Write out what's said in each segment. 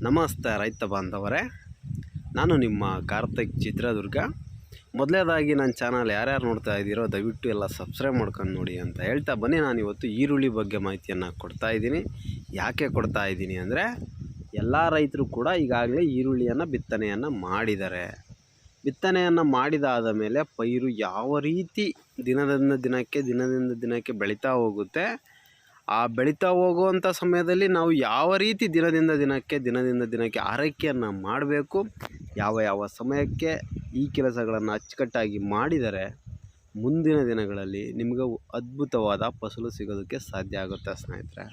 ನಮಸ್ತೆ ರೈತ ಬಾಂಧವರೇ, ನಾನು ನಿಮ್ಮ ಕಾರ್ತಿಕ್ ಚಿತ್ರದುರ್ಗ. ಮೊದಲನೇದಾಗಿ ನನ್ನ ಚಾನಲ್ ಯಾರ್ಯಾರು ನೋಡ್ತಾ ಇದ್ದೀರೋ ದಯವಿಟ್ಟು ಎಲ್ಲ ಸಬ್ಸ್ಕ್ರೈಬ್ ಮಾಡ್ಕೊಂಡು ನೋಡಿ ಅಂತ ಹೇಳ್ತಾ ಬನ್ನಿ. ನಾನು ಇವತ್ತು ಈರುಳ್ಳಿ ಬಗ್ಗೆ ಮಾಹಿತಿಯನ್ನು ಕೊಡ್ತಾ ಇದ್ದೀನಿ. ಯಾಕೆ ಕೊಡ್ತಾ ಇದ್ದೀನಿ ಅಂದರೆ, ಎಲ್ಲ ರೈತರು ಕೂಡ ಈಗಾಗಲೇ ಈರುಳ್ಳಿಯನ್ನು ಬಿತ್ತನೆಯನ್ನು ಮಾಡಿದ್ದಾರೆ. ಬಿತ್ತನೆಯನ್ನು ಮಾಡಿದಾದ ಮೇಲೆ ಪೈರು ಯಾವ ರೀತಿ ದಿನದಿಂದ ದಿನಕ್ಕೆ ಬೆಳೀತಾ ಹೋಗುತ್ತೆ, ಆ ಬೆಳೀತಾ ಹೋಗುವಂಥ ಸಮಯದಲ್ಲಿ ನಾವು ಯಾವ ರೀತಿ ದಿನದಿಂದ ದಿನಕ್ಕೆ ಆರೈಕೆಯನ್ನು ಮಾಡಬೇಕು, ಯಾವ ಸಮಯಕ್ಕೆ ಈ ಕೆಲಸಗಳನ್ನು ಅಚ್ಚುಕಟ್ಟಾಗಿ ಮಾಡಿದರೆ ಮುಂದಿನ ದಿನಗಳಲ್ಲಿ ನಿಮಗೆ ಅದ್ಭುತವಾದ ಫಸಲು ಸಿಗೋದಕ್ಕೆ ಸಾಧ್ಯ ಆಗುತ್ತೆ ಸ್ನೇಹಿತರೆ.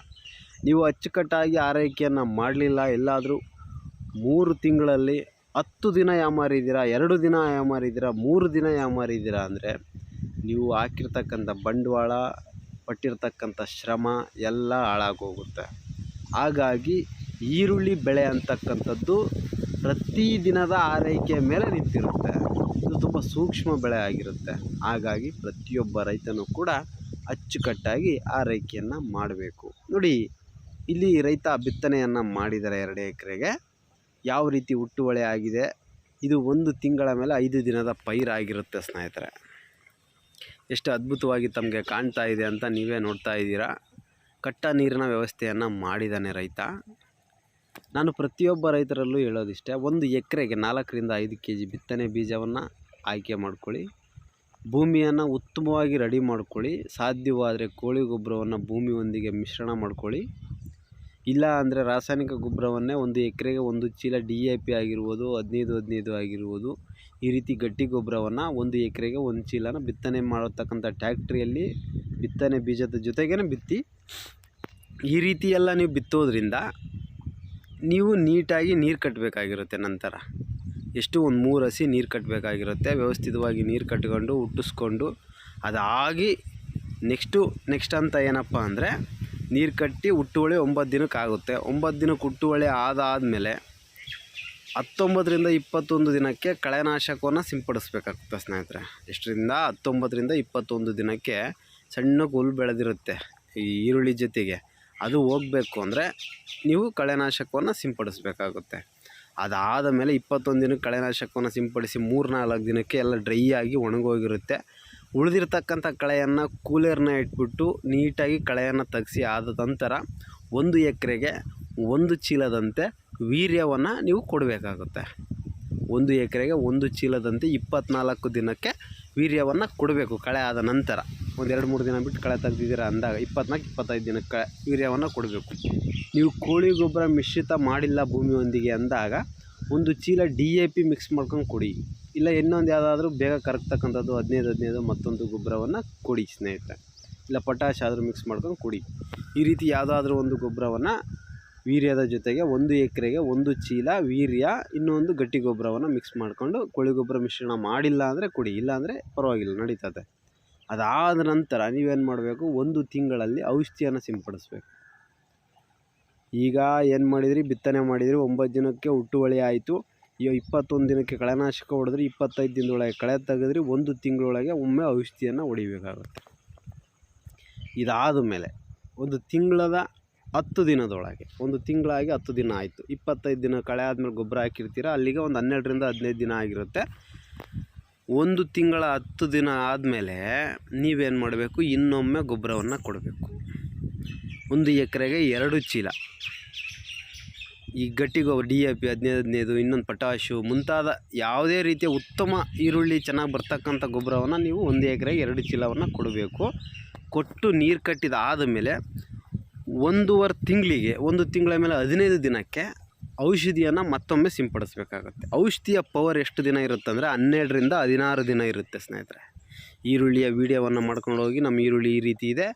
ನೀವು ಅಚ್ಚುಕಟ್ಟಾಗಿ ಆರೈಕೆಯನ್ನು ಮಾಡಲಿಲ್ಲ, ಎಲ್ಲಾದರೂ 3 ತಿಂಗಳಲ್ಲಿ 10 ದಿನ ಯಾಮಾರಿದ್ದೀರಾ, 2 ದಿನ ಯಾಮಾರಿದ್ದೀರಾ, 3 ದಿನ ಯಾಮಾರಿದ್ದೀರಾ ಅಂದರೆ ನೀವು ಹಾಕಿರ್ತಕ್ಕಂಥ ಬಂಡವಾಳ, ಪಟ್ಟಿರ್ತಕ್ಕಂಥ ಶ್ರಮ ಎಲ್ಲ ಹಾಳಾಗೋಗುತ್ತೆ. ಹಾಗಾಗಿ ಈರುಳ್ಳಿ ಬೆಳೆ ಅಂತಕ್ಕಂಥದ್ದು ಪ್ರತಿದಿನದ ಆರೈಕೆಯ ಮೇಲೆ ನಿಂತಿರುತ್ತೆ. ಇದು ತುಂಬ ಸೂಕ್ಷ್ಮ ಬೆಳೆ ಆಗಿರುತ್ತೆ. ಹಾಗಾಗಿ ಪ್ರತಿಯೊಬ್ಬ ರೈತನೂ ಕೂಡ ಅಚ್ಚುಕಟ್ಟಾಗಿ ಆರೈಕೆಯನ್ನು ಮಾಡಬೇಕು. ನೋಡಿ, ಇಲ್ಲಿ ರೈತ ಬಿತ್ತನೆಯನ್ನು ಮಾಡಿದರೆ 2 ಎಕರೆಗೆ ಯಾವ ರೀತಿ ಹುಟ್ಟುವಳಿ ಆಗಿದೆ. ಇದು 1 ತಿಂಗಳ ಮೇಲೆ 5 ದಿನದ ಪೈರಾಗಿರುತ್ತೆ ಸ್ನೇಹಿತರೆ. ಎಷ್ಟು ಅದ್ಭುತವಾಗಿ ತಮಗೆ ಕಾಣ್ತಾ ಇದೆ ಅಂತ ನೀವೇ ನೋಡ್ತಾ ಇದ್ದೀರಾ. ಕಟ್ಟ ನೀರಿನ ವ್ಯವಸ್ಥೆಯನ್ನು ಮಾಡಿದ್ದಾನೆ ರೈತ. ನಾನು ಪ್ರತಿಯೊಬ್ಬ ರೈತರಲ್ಲೂ ಹೇಳೋದಿಷ್ಟೇ, 1 ಎಕರೆಗೆ 4 ರಿಂದ 5 kg ಬಿತ್ತನೆ ಬೀಜವನ್ನು ಆಯ್ಕೆ ಮಾಡ್ಕೊಳ್ಳಿ. ಭೂಮಿಯನ್ನು ಉತ್ತಮವಾಗಿ ರೆಡಿ ಮಾಡ್ಕೊಳ್ಳಿ. ಸಾಧ್ಯವಾದರೆ ಕೋಳಿ ಗೊಬ್ಬರವನ್ನು ಭೂಮಿಯೊಂದಿಗೆ ಮಿಶ್ರಣ ಮಾಡ್ಕೊಳ್ಳಿ. ಇಲ್ಲ ಅಂದರೆ ರಾಸಾಯನಿಕ ಗೊಬ್ಬರವನ್ನೇ 1 ಎಕರೆಗೆ 1 ಚೀಲ DAP ಆಗಿರ್ಬೋದು, 15 ಆಗಿರ್ಬೋದು, ಈ ರೀತಿ ಗಟ್ಟಿ ಗೊಬ್ಬರವನ್ನು 1 ಎಕರೆಗೆ 1 ಚೀಲನ ಬಿತ್ತನೆ ಮಾಡತಕ್ಕಂಥ ಟ್ಯಾಕ್ಟ್ರಿಯಲ್ಲಿ ಬಿತ್ತನೆ ಬೀಜದ ಜೊತೆಗೇ ಬಿತ್ತಿ. ಈ ರೀತಿ ಎಲ್ಲ ನೀವು ಬಿತ್ತೋದ್ರಿಂದ ನೀವು ನೀಟಾಗಿ ನೀರು ಕಟ್ಟಬೇಕಾಗಿರುತ್ತೆ. ನಂತರ ಎಷ್ಟು ಒಂದು 3 ಹಸಿ ನೀರು ಕಟ್ಟಬೇಕಾಗಿರುತ್ತೆ. ವ್ಯವಸ್ಥಿತವಾಗಿ ನೀರು ಕಟ್ಕೊಂಡು ಹುಟ್ಟಿಸ್ಕೊಂಡು ಅದಾಗಿ ನೆಕ್ಸ್ಟ್ ಅಂತ ಏನಪ್ಪ ಅಂದರೆ, ನೀರು ಕಟ್ಟಿ ಹುಟ್ಟುವಳಿ 9 ದಿನಕ್ಕೆ ಆಗುತ್ತೆ. 9 ದಿನಕ್ಕೆ ಹುಟ್ಟುವಳಿ ಆದಾದಮೇಲೆ 19 ರಿಂದ 21 ದಿನಕ್ಕೆ ಕಳೆನಾಶಕವನ್ನು ಸಿಂಪಡಿಸ್ಬೇಕಾಗುತ್ತೆ ಸ್ನೇಹಿತರೆ. ಎಷ್ಟರಿಂದ 19 ರಿಂದ 21 ದಿನಕ್ಕೆ ಸಣ್ಣ ಹುಲ್ಲು ಬೆಳೆದಿರುತ್ತೆ ಈ ಈರುಳ್ಳಿ ಜೊತೆಗೆ. ಅದು ಹೋಗಬೇಕು ಅಂದರೆ ನೀವು ಕಳೆನಾಶಕವನ್ನು ಸಿಂಪಡಿಸ್ಬೇಕಾಗುತ್ತೆ. ಅದಾದ ಮೇಲೆ 21 ದಿನಕ್ಕೆ ಕಳೆನಾಶಕವನ್ನು ಸಿಂಪಡಿಸಿ 3-4 ದಿನಕ್ಕೆ ಎಲ್ಲ ಡ್ರೈ ಆಗಿ ಒಣಗೋಗಿರುತ್ತೆ. ಉಳಿದಿರ್ತಕ್ಕಂಥ ಕಳೆಯನ್ನು ಕೂಲರ್ನ ಇಟ್ಬಿಟ್ಟು ನೀಟಾಗಿ ಕಳೆಯನ್ನು ತೆಗೆಸಿ ಆದ ನಂತರ 1 ಎಕರೆಗೆ 1 ಚೀಲದಂತೆ ವೀರ್ಯವನ್ನು ನೀವು ಕೊಡಬೇಕಾಗುತ್ತೆ. 1 ಎಕರೆಗೆ 1 ಚೀಲದಂತೆ 24 ದಿನಕ್ಕೆ ವೀರ್ಯವನ್ನು ಕೊಡಬೇಕು. ಕಳೆ ಆದ ನಂತರ 1-2-3 ದಿನ ಬಿಟ್ಟು ಕಳೆ ತೆಗೆದಿದ್ದೀರಾ ಅಂದಾಗ 24-25 ದಿನಕ್ಕೆ ವೀರ್ಯವನ್ನು ಕೊಡಬೇಕು. ನೀವು ಕೋಳಿ ಗೊಬ್ಬರ ಮಿಶ್ರಿತ ಮಾಡಿಲ್ಲ ಭೂಮಿಯೊಂದಿಗೆ ಅಂದಾಗ 1 ಚೀಲ DAP ಮಿಕ್ಸ್ ಮಾಡ್ಕೊಂಡು ಕೊಡಿ. ಇಲ್ಲ ಇನ್ನೊಂದು ಯಾವುದಾದ್ರೂ ಬೇಗ ಕರಗ್ತಕ್ಕಂಥದ್ದು 15 ಮತ್ತೊಂದು ಗೊಬ್ಬರವನ್ನು ಕೊಡಿ ಸ್ನೇಹಿತರೆ. ಇಲ್ಲ ಪೊಟ್ಯಾಶ್ ಆದರೂ ಮಿಕ್ಸ್ ಮಾಡ್ಕೊಂಡು ಕೊಡಿ. ಈ ರೀತಿ ಯಾವುದಾದ್ರೂ ಒಂದು ಗೊಬ್ಬರವನ್ನು ವೀರ್ಯದ ಜೊತೆಗೆ 1 ಎಕರೆಗೆ 1 ಚೀಲ ವೀರ್ಯ, ಇನ್ನೊಂದು ಗಟ್ಟಿ ಗೊಬ್ಬರವನ್ನು ಮಿಕ್ಸ್ ಮಾಡಿಕೊಂಡು ಕೋಳಿ ಗೊಬ್ಬರ ಮಿಶ್ರಣ ಮಾಡಿಲ್ಲ ಅಂದರೆ ಕೊಡಿ. ಇಲ್ಲಾಂದರೆ ಪರವಾಗಿಲ್ಲ, ನಡೀತದೆ. ಅದಾದ ನಂತರ ನೀವೇನು ಮಾಡಬೇಕು, 1 ತಿಂಗಳಲ್ಲಿ ಔಷಧಿಯನ್ನು ಸಿಂಪಡಿಸ್ಬೇಕು. ಈಗ ಏನು ಮಾಡಿದ್ರಿ, ಬಿತ್ತನೆ ಮಾಡಿದ್ರಿ, 9 ದಿನಕ್ಕೆ ಹುಟ್ಟುವಳಿ ಆಯಿತು. ಈಗ 21 ದಿನಕ್ಕೆ ಕಳೆನಾಶಕ ಹೊಡೆದ್ರಿ, 25 ದಿನದೊಳಗೆ ಕಳೆ ತೆಗೆದ್ರಿ, 1 ತಿಂಗಳೊಳಗೆ ಒಮ್ಮೆ ಔಷಧಿಯನ್ನು ಹೊಡಿಬೇಕಾಗುತ್ತೆ. ಇದಾದ ಮೇಲೆ 1 ತಿಂಗಳದ 10 ದಿನದೊಳಗೆ, 1 ತಿಂಗಳಾಗಿ 10 ದಿನ ಆಯಿತು, 25 ದಿನ ಕಳೆ ಆದಮೇಲೆ ಗೊಬ್ಬರ ಹಾಕಿರ್ತೀರ, ಅಲ್ಲಿಗೆ ಒಂದು 12 ರಿಂದ 15 ದಿನ ಆಗಿರುತ್ತೆ. 1 ತಿಂಗಳ 10 ದಿನ ಆದಮೇಲೆ ನೀವೇನು ಮಾಡಬೇಕು, ಇನ್ನೊಮ್ಮೆ ಗೊಬ್ಬರವನ್ನು ಕೊಡಬೇಕು. 1 ಎಕರೆಗೆ 2 ಚೀಲ ಈ ಗಟ್ಟಿ ಗೊಬ್ಬರ DAP 15 ಇನ್ನೊಂದು ಪೊಟ್ಯಾಶು ಮುಂತಾದ ಯಾವುದೇ ರೀತಿಯ ಉತ್ತಮ ಈರುಳ್ಳಿ ಚೆನ್ನಾಗಿ ಬರ್ತಕ್ಕಂಥ ಗೊಬ್ಬರವನ್ನು ನೀವು 1 ಎಕರೆಗೆ 2 ಚೀಲವನ್ನು ಕೊಡಬೇಕು. ಕೊಟ್ಟು ನೀರು ಕಟ್ಟಿದ ಆದಮೇಲೆ 1.5 ತಿಂಗಳಿಗೆ, 1 ತಿಂಗಳ ಮೇಲೆ 15 ದಿನಕ್ಕೆ ಔಷಧಿಯನ್ನು ಮತ್ತೊಮ್ಮೆ ಸಿಂಪಡಿಸ್ಬೇಕಾಗುತ್ತೆ. ಔಷಧಿಯ ಪವರ್ ಎಷ್ಟು ದಿನ ಇರುತ್ತೆ ಅಂದರೆ 12 ರಿಂದ 16 ದಿನ ಇರುತ್ತೆ ಸ್ನೇಹಿತರೆ. ಈರುಳ್ಳಿಯ ವೀಡಿಯೋವನ್ನು ಮಾಡ್ಕೊಂಡು ಹೋಗಿ, ನಮ್ಮ ಈರುಳ್ಳಿ ಈ ರೀತಿ ಇದೆ,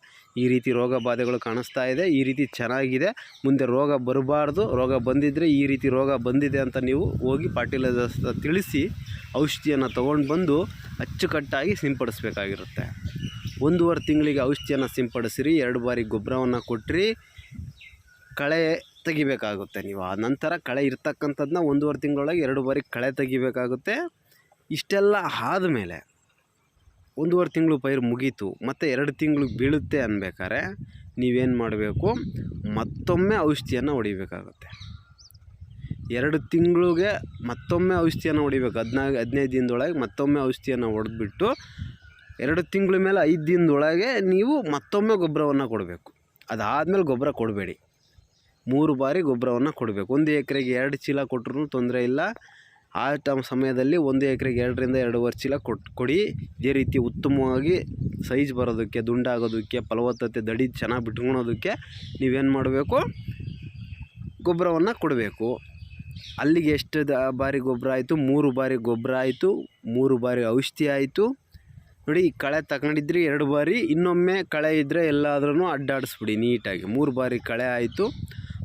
ಈ ರೀತಿ ರೋಗ ಬಾಧೆಗಳು ಕಾಣಿಸ್ತಾ ಇದೆ, ಈ ರೀತಿ ಚೆನ್ನಾಗಿದೆ, ಮುಂದೆ ರೋಗ ಬರಬಾರ್ದು, ರೋಗ ಬಂದಿದ್ದರೆ ಈ ರೀತಿ ರೋಗ ಬಂದಿದೆ ಅಂತ ನೀವು ಹೋಗಿ ಫರ್ಟಿಲೈಸರ್ಸ್ ತಿಳಿಸಿ ಔಷಧಿಯನ್ನು ತೊಗೊಂಡು ಬಂದು ಅಚ್ಚುಕಟ್ಟಾಗಿ ಸಿಂಪಡಿಸ್ಬೇಕಾಗಿರುತ್ತೆ. 1.5 ತಿಂಗಳಿಗೆ ಔಷಧಿಯನ್ನು ಸಿಂಪಡಿಸಿರಿ, 2 ಬಾರಿ ಗೊಬ್ಬರವನ್ನು ಕೊಟ್ಟಿರಿ, ಕಳೆ ತೆಗಿಬೇಕಾಗುತ್ತೆ. ನೀವು ಆ ನಂತರ ಕಳೆ ಇರ್ತಕ್ಕಂಥದ್ದನ್ನ 1.5 ತಿಂಗಳೊಳಗೆ 2 ಬಾರಿ ಕಳೆ ತೆಗಿಬೇಕಾಗುತ್ತೆ. ಇಷ್ಟೆಲ್ಲ ಆದಮೇಲೆ 1.5 ತಿಂಗಳು ಪೈರು ಮುಗೀತು, ಮತ್ತು 2 ತಿಂಗಳು ಬೀಳುತ್ತೆ ಅನ್ಬೇಕಾದ್ರೆ ನೀವೇನು ಮಾಡಬೇಕು, ಮತ್ತೊಮ್ಮೆ ಔಷಧಿಯನ್ನು ಹೊಡಿಬೇಕಾಗುತ್ತೆ. 2 ತಿಂಗಳಿಗೆ ಮತ್ತೊಮ್ಮೆ ಔಷಧಿಯನ್ನು ಹೊಡಿಬೇಕು. 15 ದಿನದೊಳಗೆ ಮತ್ತೊಮ್ಮೆ ಔಷಧಿಯನ್ನು ಹೊಡೆದ್ಬಿಟ್ಟು 2 ತಿಂಗಳ ಮೇಲೆ 5 ದಿನದೊಳಗೆ ನೀವು ಮತ್ತೊಮ್ಮೆ ಗೊಬ್ಬರವನ್ನು ಕೊಡಬೇಕು. ಅದಾದಮೇಲೆ ಗೊಬ್ಬರ ಕೊಡಬೇಡಿ. 3 ಬಾರಿ ಗೊಬ್ಬರವನ್ನು ಕೊಡಬೇಕು. 1 ಎಕರೆಗೆ 2 ಚೀಲ ಕೊಟ್ಟರು ತೊಂದರೆ ಇಲ್ಲ. ಆ ಸಮಯದಲ್ಲಿ 1 ಎಕರೆಗೆ 2 ರಿಂದ 2.5 ಚೀಲ ಕೊಡಿ. ಇದೇ ರೀತಿ ಉತ್ತಮವಾಗಿ ಸೈಜ್ ಬರೋದಕ್ಕೆ, ದುಂಡಾಗೋದಕ್ಕೆ, ಫಲವತ್ತತೆ ದಡಿ ಚೆನ್ನಾಗಿ ಬಿಟ್ಕೊಳೋದಕ್ಕೆ ನೀವೇನು ಮಾಡಬೇಕು, ಗೊಬ್ಬರವನ್ನು ಕೊಡಬೇಕು. ಅಲ್ಲಿಗೆ ಎಷ್ಟು ಬಾರಿ ಗೊಬ್ಬರ ಆಯಿತು? 3 ಬಾರಿ ಗೊಬ್ಬರ ಆಯಿತು, 3 ಬಾರಿ ಔಷಧಿ ಆಯಿತು. ನೋಡಿ, ಕಳೆ ತಗೊಂಡಿದ್ರಿ 2 ಬಾರಿ, ಇನ್ನೊಮ್ಮೆ ಕಳೆ ಇದ್ದರೆ ಎಲ್ಲಾದ್ರೂ ಅಡ್ಡಾಡಿಸ್ಬಿಡಿ ನೀಟಾಗಿ. 3 ಬಾರಿ ಕಳೆ ಆಯಿತು.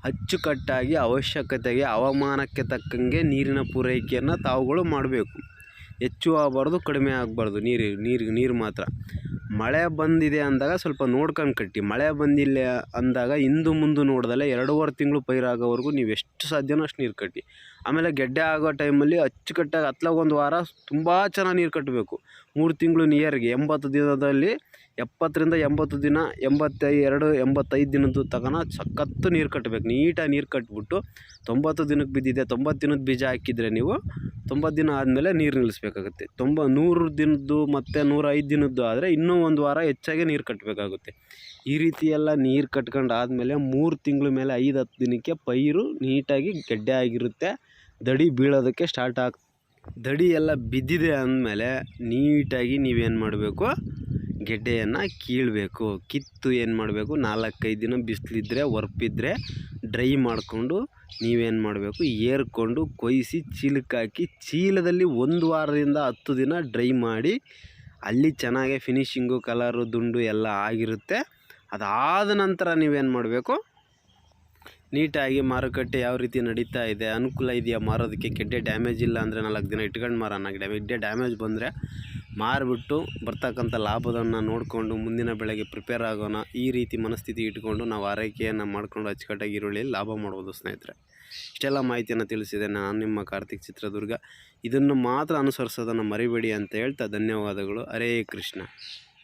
ಅಚ್ಚುಕಟ್ಟಾಗಿ ಅವಶ್ಯಕತೆಗೆ, ಹವಾಮಾನಕ್ಕೆ ತಕ್ಕಂಗೆ ನೀರಿನ ಪೂರೈಕೆಯನ್ನು ತಾವುಗಳು ಮಾಡಬೇಕು. ಹೆಚ್ಚು ಆಗಬಾರ್ದು, ಕಡಿಮೆ ಆಗಬಾರ್ದು. ನೀರು ಮಾತ್ರ ಮಳೆ ಬಂದಿದೆ ಅಂದಾಗ ಸ್ವಲ್ಪ ನೋಡ್ಕೊಂಡು ಕಟ್ಟಿ. ಮಳೆ ಬಂದಿಲ್ಲ ಅಂದಾಗ ಹಿಂದು ಮುಂದೆ ನೋಡ್ದಲ್ಲೇ 2.5 ತಿಂಗಳು ಪೈರಾಗೋವರೆಗೂ ನೀವು ಎಷ್ಟು ಸಾಧ್ಯನೋ ಅಷ್ಟು ನೀರು ಕಟ್ಟಿ. ಆಮೇಲೆ ಗೆಡ್ಡೆ ಆಗೋ ಟೈಮಲ್ಲಿ ಅಚ್ಚುಕಟ್ಟಾಗಿ ಹತ್ಲಾಗ 1 ವಾರ ತುಂಬ ಚೆನ್ನಾಗಿ ನೀರು ಕಟ್ಟಬೇಕು. 3 ತಿಂಗಳು ನಿಯರ್ಗೆ 80 ದಿನದಲ್ಲಿ 70 ರಿಂದ 80 ದಿನ, 85 ದಿನದ್ದು ತಗೋಣ ಸಖತ್ತು ನೀರು ಕಟ್ಟಬೇಕು. ನೀಟಾಗಿ ನೀರು ಕಟ್ಬಿಟ್ಟು 90 ದಿನಕ್ಕೆ ಬಿದ್ದಿದೆ, 90 ದಿನದ ಬೀಜ ಹಾಕಿದರೆ ನೀವು 90 ದಿನ ಆದಮೇಲೆ ನೀರು ನಿಲ್ಲಿಸ್ಬೇಕಾಗುತ್ತೆ. 100 ದಿನದ್ದು ಮತ್ತು 105 ದಿನದ್ದು ಆದರೆ ಇನ್ನೂ 1 ವಾರ ಹೆಚ್ಚಾಗಿ ನೀರು ಕಟ್ಟಬೇಕಾಗುತ್ತೆ. ಈ ರೀತಿ ಎಲ್ಲ ನೀರು ಕಟ್ಕೊಂಡು ಆದಮೇಲೆ 3 ತಿಂಗಳ ಮೇಲೆ 5-10 ದಿನಕ್ಕೆ ಪೈರು ನೀಟಾಗಿ ಗೆಡ್ಡೆ ಆಗಿರುತ್ತೆ. ದಡಿ ಬೀಳೋದಕ್ಕೆ ಸ್ಟಾರ್ಟ್ ದಡಿ ಎಲ್ಲ ಬಿದ್ದಿದೆ ಅಂದಮೇಲೆ ನೀಟಾಗಿ ನೀವೇನು ಮಾಡಬೇಕು, ಗೆಡ್ಡೆಯನ್ನು ಕೀಳಬೇಕು. ಕಿತ್ತು ಏನು ಮಾಡಬೇಕು, 4-5 ದಿನ ಬಿಸಿಲಿದ್ರೆ, ಒರ್ಪಿದ್ರೆ ಡ್ರೈ ಮಾಡಿಕೊಂಡು ನೀವೇನು ಮಾಡಬೇಕು, ಏರ್ಕೊಂಡು ಕೊಯ್ಯಿಸಿ ಚೀಲಕ್ಕೆ ಹಾಕಿ, ಚೀಲದಲ್ಲಿ 1 ವಾರದಿಂದ 10 ದಿನ ಡ್ರೈ ಮಾಡಿ, ಅಲ್ಲಿ ಚೆನ್ನಾಗಿ ಫಿನಿಶಿಂಗು, ಕಲರು, ದುಂಡು ಎಲ್ಲ ಆಗಿರುತ್ತೆ. ಅದಾದ ನಂತರ ನೀವೇನು ಮಾಡಬೇಕು, ನೀಟಾಗಿ ಮಾರುಕಟ್ಟೆ ಯಾವ ರೀತಿ ನಡೀತಾ ಇದೆ, ಅನುಕೂಲ ಇದೆಯಾ ಮಾರೋದಕ್ಕೆ, ಗೆಡ್ಡೆ ಡ್ಯಾಮೇಜ್ ಇಲ್ಲ ಅಂದರೆ 4 ದಿನ ಇಟ್ಕೊಂಡು ಮಾರೋಣ. ಗೆಡ್ಡೆ ಡ್ಯಾಮೇಜ್ ಬಂದರೆ ಮಾರಿಬಿಟ್ಟು ಬರ್ತಕ್ಕಂಥ ಲಾಭವನ್ನು ನೋಡಿಕೊಂಡು ಮುಂದಿನ ಬೆಳೆಗೆ ಪ್ರಿಪೇರ್ ಆಗೋಣ. ಈ ರೀತಿ ಮನಸ್ಥಿತಿ ಇಟ್ಕೊಂಡು ನಾವು ಆರೈಕೆಯನ್ನು ಮಾಡಿಕೊಂಡು ಅಚ್ಚುಕಟ್ಟಾಗಿ ಈರುಳ್ಳಿಯಲ್ಲಿ ಲಾಭ ಮಾಡ್ಬೋದು ಸ್ನೇಹಿತರೆ. ಇಷ್ಟೆಲ್ಲ ಮಾಹಿತಿಯನ್ನು ತಿಳಿಸಿದೆ ನಾನು ನಿಮ್ಮ ಕಾರ್ತಿಕ್ ಚಿತ್ರದುರ್ಗ. ಇದನ್ನು ಮಾತ್ರ ಅನುಸರಿಸೋದನ್ನು ಮರಿಬೇಡಿ ಅಂತ ಹೇಳ್ತಾ ಧನ್ಯವಾದಗಳು. ಹರೇ ಕೃಷ್ಣ.